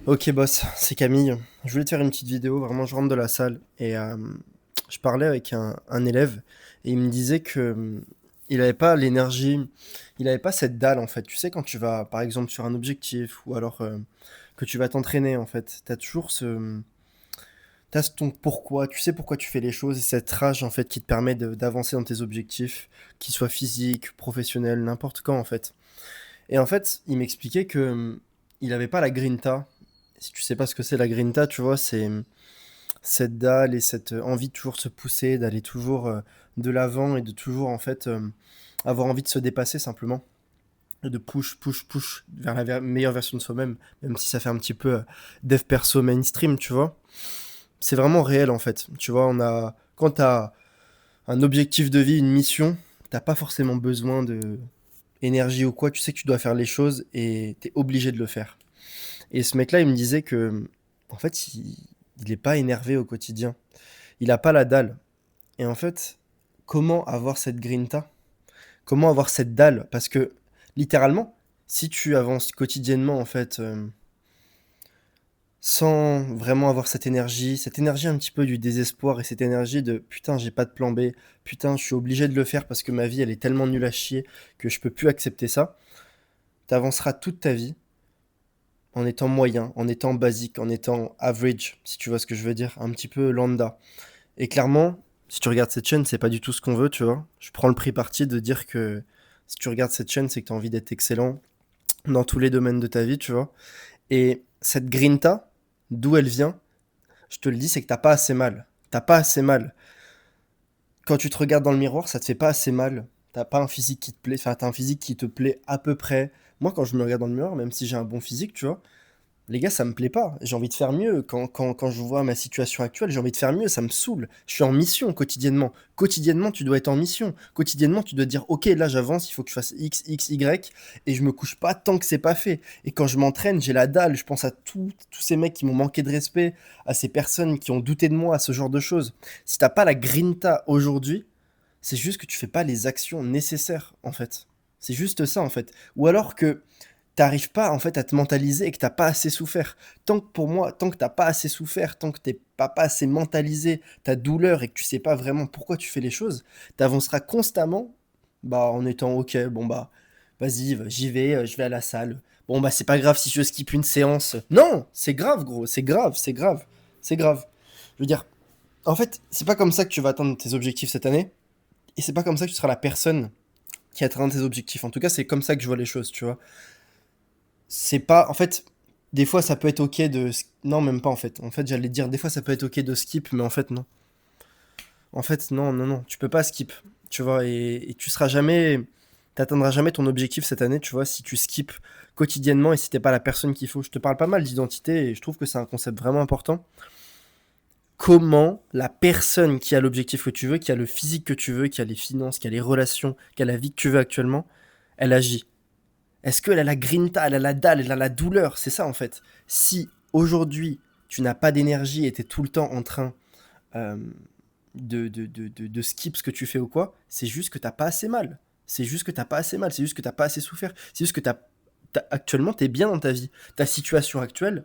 Ok boss, c'est Camille. Je voulais te faire une petite vidéo, vraiment je rentre de la salle et je parlais avec un élève et il me disait que il avait pas l'énergie, il avait pas cette dalle en fait. Tu sais quand tu vas par exemple sur un objectif ou alors que tu vas t'entraîner en fait, t'as toujours t'as ton pourquoi, tu sais pourquoi tu fais les choses et cette rage en fait qui te permet d'avancer dans tes objectifs, qu'ils soient physiques, professionnels, n'importe quand en fait. Et en fait, il m'expliquait que il avait pas la grinta. Si tu sais pas ce que c'est la grinta, tu vois, c'est cette dalle et cette envie de toujours se pousser, d'aller toujours de l'avant et de toujours en fait avoir envie de se dépasser simplement. Et de push, push, push vers la meilleure version de soi-même, même si ça fait un petit peu dev perso mainstream, tu vois. C'est vraiment réel en fait. Tu vois, quand t'as un objectif de vie, une mission, t'as pas forcément besoin de énergie ou quoi. Tu sais que tu dois faire les choses et t'es obligé de le faire. Et ce mec-là, il me disait que, en fait, il est pas énervé au quotidien. Il a pas la dalle. Et en fait, comment avoir cette grinta? Comment avoir cette dalle? Parce que, littéralement, si tu avances quotidiennement, en fait, sans vraiment avoir cette énergie un petit peu du désespoir et cette énergie de putain, j'ai pas de plan B, putain, je suis obligé de le faire parce que ma vie, elle est tellement nulle à chier que je peux plus accepter ça, t'avanceras toute ta vie en étant moyen, en étant basique, en étant average, si tu vois ce que je veux dire, un petit peu lambda. Et clairement, si tu regardes cette chaîne, c'est pas du tout ce qu'on veut, tu vois. Je prends le pri parti de dire que si tu regardes cette chaîne, c'est que tu as envie d'être excellent dans tous les domaines de ta vie, tu vois. Et cette grinta, d'où elle vient, je te le dis, c'est que t'as pas assez mal. T'as pas assez mal. Quand tu te regardes dans le miroir, ça te fait pas assez mal. T'as pas un physique qui te plaît, enfin t'as un physique qui te plaît à peu près. Moi, quand je me regarde dans le miroir, même si j'ai un bon physique, tu vois, les gars, ça me plaît pas. J'ai envie de faire mieux. Quand je vois ma situation actuelle, j'ai envie de faire mieux. Ça me saoule. Je suis en mission quotidiennement. Quotidiennement, tu dois être en mission. Quotidiennement, tu dois te dire, ok, là, j'avance, il faut que je fasse X, X, Y. Et je me couche pas tant que c'est pas fait. Et quand je m'entraîne, j'ai la dalle. Je pense à tous ces mecs qui m'ont manqué de respect, à ces personnes qui ont douté de moi, à ce genre de choses. Si t'as pas la grinta aujourd'hui, c'est juste que tu fais pas les actions nécessaires, en fait. C'est juste ça, en fait. Ou alors que t'arrives pas en fait à te mentaliser et que t'as pas assez souffert. Tant que pour moi, tant que t'as pas assez souffert, tant que t'es pas assez mentalisé ta douleur et que tu sais pas vraiment pourquoi tu fais les choses, t'avanceras constamment bah en étant ok, bon bah vas-y, j'y vais, je vais à la salle. Bon bah c'est pas grave si je skip une séance. Non, c'est grave gros, c'est grave, c'est grave, c'est grave. Je veux dire, en fait, c'est pas comme ça que tu vas atteindre tes objectifs cette année et c'est pas comme ça que tu seras la personne qui atteindra tes objectifs. En tout cas, c'est comme ça que je vois les choses, tu vois. C'est pas. En fait, des fois, ça peut être ok de. Non, même pas en fait. En fait, j'allais dire, des fois, ça peut être ok de skip, mais en fait, non. En fait, non, non, non. Tu peux pas skip. Tu vois, et tu seras jamais. T'atteindras jamais ton objectif cette année, tu vois, si tu skips quotidiennement et si t'es pas la personne qu'il faut. Je te parle pas mal d'identité et je trouve que c'est un concept vraiment important. Comment la personne qui a l'objectif que tu veux, qui a le physique que tu veux, qui a les finances, qui a les relations, qui a la vie que tu veux actuellement, elle agit. Est-ce qu'elle a la grinta, elle a la dalle, elle a la douleur? C'est ça en fait. Si aujourd'hui tu n'as pas d'énergie et tu es tout le temps en train euh, de skip ce que tu fais ou quoi, c'est juste que t'as pas assez mal. C'est juste que t'as pas assez mal, c'est juste que t'as pas assez souffert. C'est juste que actuellement t'es bien dans ta vie. Ta situation actuelle,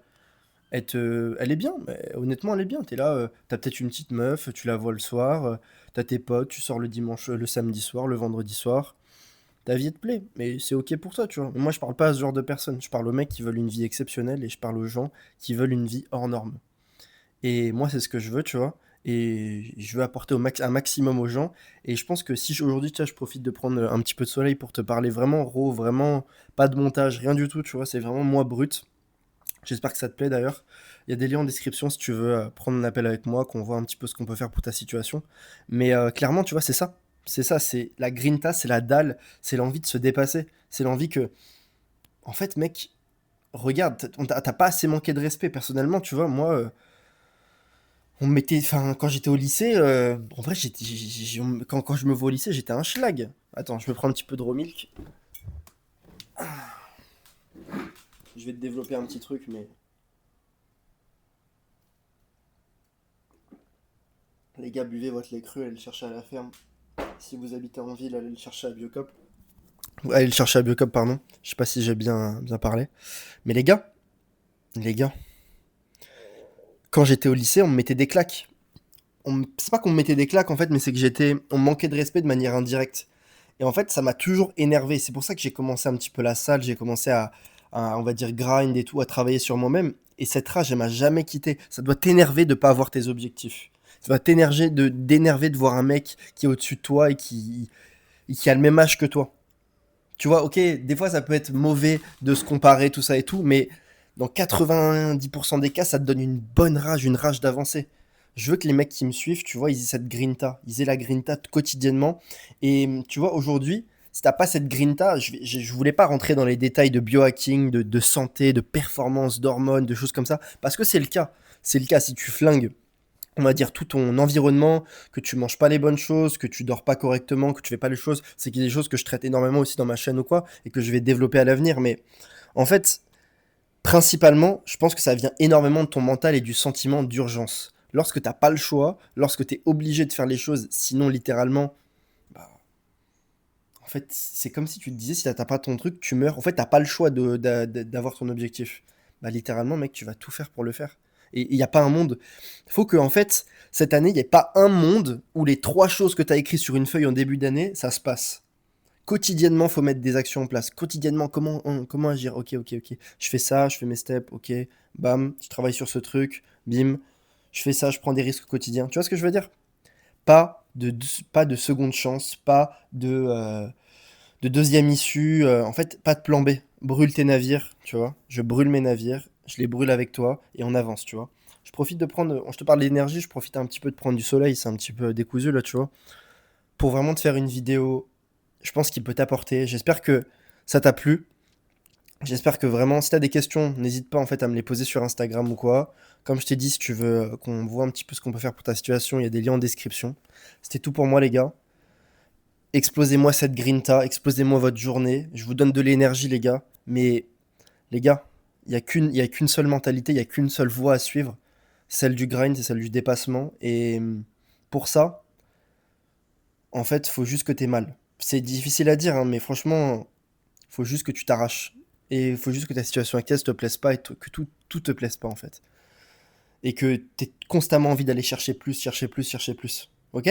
elle est bien. Mais honnêtement, elle est bien. T'es là, t'as peut-être une petite meuf, tu la vois le soir, t'as tes potes, tu sors le dimanche, le samedi soir, le vendredi soir ta vie te plaît, mais c'est ok pour toi, tu vois. Moi, je parle pas à ce genre de personnes. Je parle aux mecs qui veulent une vie exceptionnelle et je parle aux gens qui veulent une vie hors norme. Et moi, c'est ce que je veux, tu vois. Et je veux apporter un maximum aux gens. Et je pense que si aujourd'hui, tu vois, je profite de prendre un petit peu de soleil pour te parler vraiment raw, vraiment pas de montage, rien du tout, tu vois. C'est vraiment moi brut. J'espère que ça te plaît d'ailleurs. Il y a des liens en description si tu veux prendre un appel avec moi, qu'on voit un petit peu ce qu'on peut faire pour ta situation. Mais clairement, tu vois, c'est ça. C'est ça, c'est la grinta, c'est la dalle, c'est l'envie de se dépasser. C'est l'envie que, en fait, mec, regarde, t'as pas assez manqué de respect. Personnellement, tu vois, moi, on me mettait, enfin, quand j'étais au lycée, en vrai, quand je me vois au lycée, j'étais un schlag. Attends, je me prends un petit peu de raw milk. Je vais te développer un petit truc, mais les gars, buvez votre lait cru, allez le chercher à la ferme. Si vous habitez en ville, allez le chercher à Biocop. Allez le chercher à Biocop, pardon. Je sais pas si j'ai bien parlé. Mais les gars, quand j'étais au lycée, on me mettait des claques. C'est pas qu'on me mettait des claques en fait, mais c'est que on me manquait de respect de manière indirecte. Et en fait, ça m'a toujours énervé. C'est pour ça que j'ai commencé un petit peu la salle, j'ai commencé on va dire, grind et tout, à travailler sur moi-même. Et cette rage, elle m'a jamais quitté. Ça doit t'énerver de pas avoir tes objectifs. Ça doit d'énerver de voir un mec qui est au-dessus de toi et qui a le même âge que toi. Tu vois, ok, des fois ça peut être mauvais de se comparer, tout ça et tout, mais dans 90% des cas, ça te donne une bonne rage, une rage d'avancer. Je veux que les mecs qui me suivent, tu vois, ils aient cette grinta. Ils aient la grinta quotidiennement. Et tu vois, aujourd'hui, si t'as pas cette grinta, je voulais pas rentrer dans les détails de biohacking, de santé, de performance, d'hormones, de choses comme ça, parce que c'est le cas. C'est le cas si tu flingues, on va dire, tout ton environnement, que tu manges pas les bonnes choses, que tu dors pas correctement, que tu fais pas les choses, c'est qu'il y a des choses que je traite énormément aussi dans ma chaîne ou quoi, et que je vais développer à l'avenir. Mais en fait, principalement, je pense que ça vient énormément de ton mental et du sentiment d'urgence. Lorsque t'as pas le choix, lorsque t'es obligé de faire les choses, sinon littéralement, bah, en fait, c'est comme si tu te disais, si t'as pas ton truc, tu meurs. En fait, t'as pas le choix d'avoir ton objectif. Bah, littéralement, mec, tu vas tout faire pour le faire. Et il n'y a pas un monde. Il faut que, en fait, cette année, il n'y ait pas un monde où les trois choses que tu as écrites sur une feuille en début d'année, ça se passe. Quotidiennement, faut mettre des actions en place. Quotidiennement, comment agir? Ok, ok, ok. Je fais ça, je fais mes steps, ok. Bam, je travaille sur ce truc, bim. Je fais ça, je prends des risques quotidiens. Tu vois ce que je veux dire? Pas de seconde chance, pas de deuxième issue. En fait, pas de plan B. Brûle tes navires, tu vois. Je brûle mes navires, je les brûle avec toi et on avance, tu vois. Je profite de prendre, je te parle d'énergie, je profite un petit peu de prendre du soleil, c'est un petit peu décousu là, tu vois. Pour vraiment te faire une vidéo, je pense qu'il peut t'apporter. J'espère que ça t'a plu. J'espère que vraiment, si t'as des questions, n'hésite pas en fait à me les poser sur Instagram ou quoi. Comme je t'ai dit, si tu veux qu'on voit un petit peu ce qu'on peut faire pour ta situation, il y a des liens en description. C'était tout pour moi les gars. Explosez-moi cette grinta, explosez-moi votre journée. Je vous donne de l'énergie, les gars. Mais, les gars, il y a qu'une seule mentalité, il y a qu'une seule voie à suivre. Celle du grind, c'est celle du dépassement. Et pour ça, en fait, faut juste que t'aies mal. C'est difficile à dire, hein, mais franchement, faut juste que tu t'arraches. Et il faut juste que ta situation actuelle te plaise pas et que tout te plaise pas, en fait. Et que t'aies constamment envie d'aller chercher plus, chercher plus, chercher plus. Ok?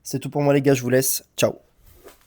C'est tout pour moi, les gars, je vous laisse. Ciao.